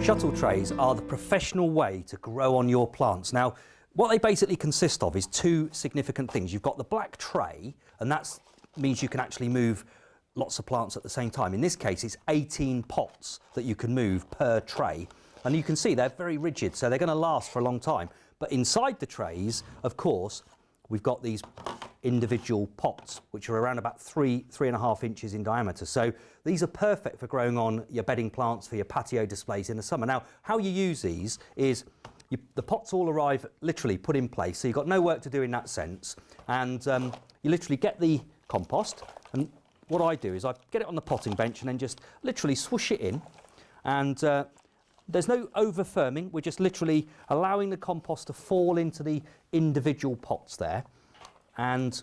Shuttle trays are the professional way to grow on your plants. Now, what they basically consist of is two significant things. You've got the black tray, and that means you can actually move lots of plants at the same time. In this case, it's 18 pots that you can move per tray. And you can see they're very rigid, so they're going to last for a long time. But inside the trays, of course, we've got these individual pots, which are around about 3.5 inches in diameter. So these are perfect for growing on your bedding plants for your patio displays in the summer. Now, how you use these is the pots all arrive literally put in place, so you've got no work to do in that sense. And you literally get the compost, and what I do is I get it on the potting bench and then just literally swoosh it in. And there's no over firming, we're just literally allowing the compost to fall into the individual pots there. And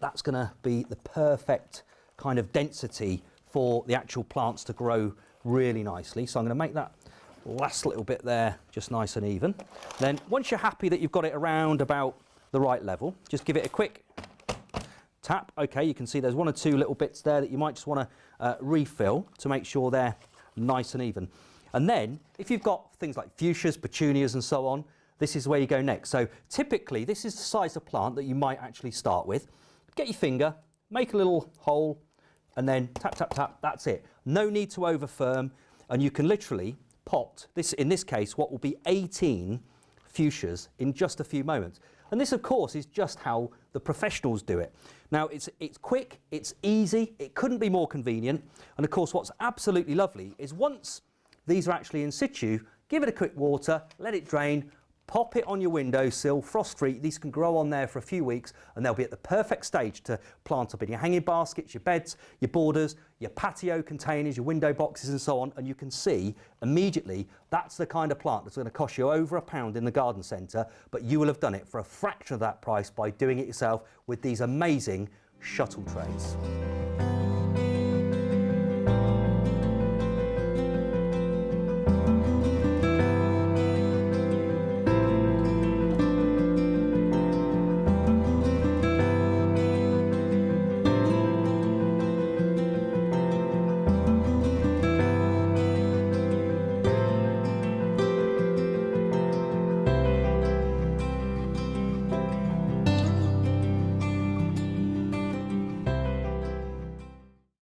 that's going to be the perfect kind of density for the actual plants to grow really nicely. So I'm going to make that last little bit there just nice and even. Then once you're happy that you've got it around about the right level, just give it a quick tap. Okay, you can see there's one or two little bits there that you might just want to refill to make sure they're nice and even. And then if you've got things like fuchsias, petunias and so on, this is where you go next. So typically this is the size of plant that you might actually start with. Get your finger, make a little hole, and then tap, tap, tap, that's it. No need to over firm, and you can literally pot, this, in this case, what will be 18 fuchsias in just a few moments. And this, of course, is just how the professionals do it. Now, it's quick, it's easy, it couldn't be more convenient. And of course, what's absolutely lovely is once these are actually in situ, give it a quick water, let it drain, pop it on your windowsill, frost-free. These can grow on there for a few weeks and they'll be at the perfect stage to plant up in your hanging baskets, your beds, your borders, your patio containers, your window boxes and so on. And you can see immediately that's the kind of plant that's going to cost you over £1 in the garden centre, but you will have done it for a fraction of that price by doing it yourself with these amazing shuttle trays.